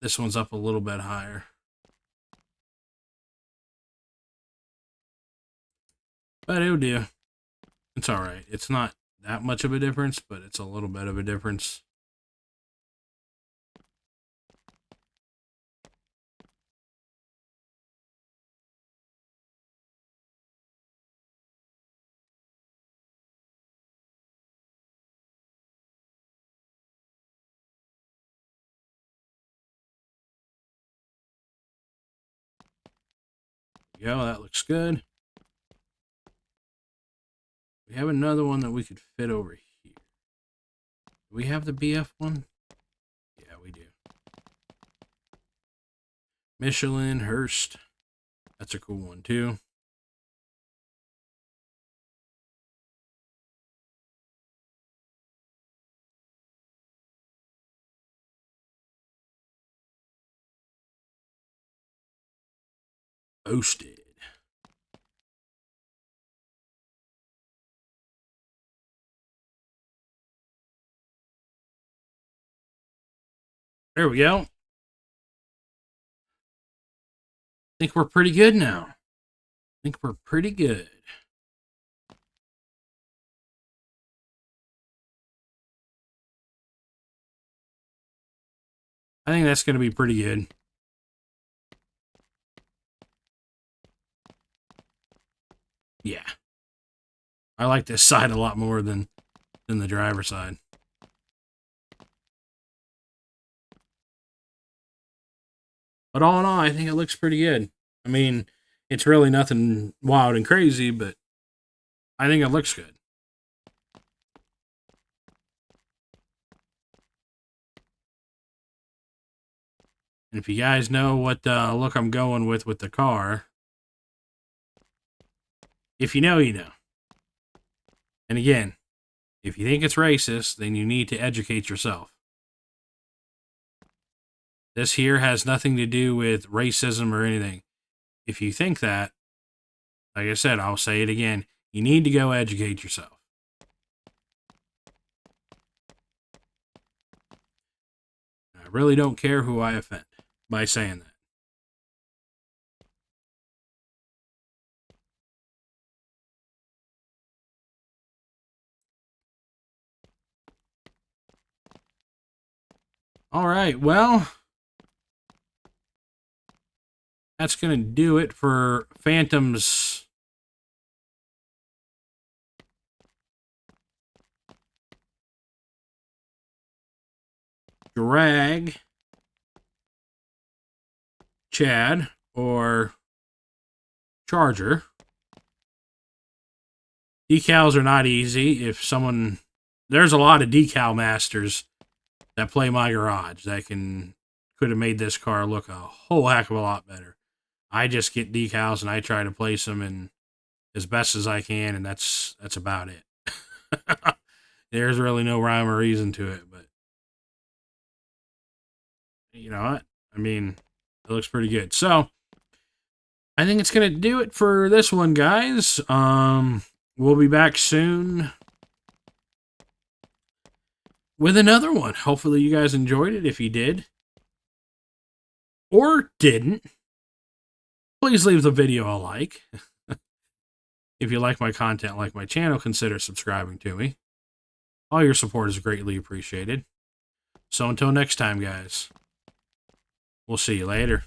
This one's up a little bit higher. But it'll do. It's alright. It's not that much of a difference, but it's a little bit of a difference. There we go, that looks good. We have another one that we could fit over here. Do we have the BF one? Yeah, we do. Michelin, Hurst. That's a cool one too. Boasted. There we go. I think we're pretty good now. I think we're pretty good. I think that's going to be pretty good. Yeah. I like this side a lot more than the driver's side. But all in all, I think it looks pretty good. I mean, it's really nothing wild and crazy, but I think it looks good. And if you guys know what look I'm going with the car, if you know, you know. And again, if you think it's racist, then you need to educate yourself. This here has nothing to do with racism or anything. If you think that, like I said, I'll say it again, you need to go educate yourself. I really don't care who I offend by saying that. All right, well, that's going to do it for Phantom's drag Chad or Charger. Decals are not easy. If someone, there's a lot of decal masters that play my garage that could have made this car look a whole heck of a lot better. I just get decals and I try to place them in as best as I can, and that's about it. There's really no rhyme or reason to it, but you know what? I mean, it looks pretty good. So I think it's gonna do it for this one, guys. We'll be back soon with another one. Hopefully you guys enjoyed it. If you did or didn't, please leave the video a like. If you like my content, like my channel, consider subscribing to me. All your support is greatly appreciated. So until next time, guys, we'll see you later.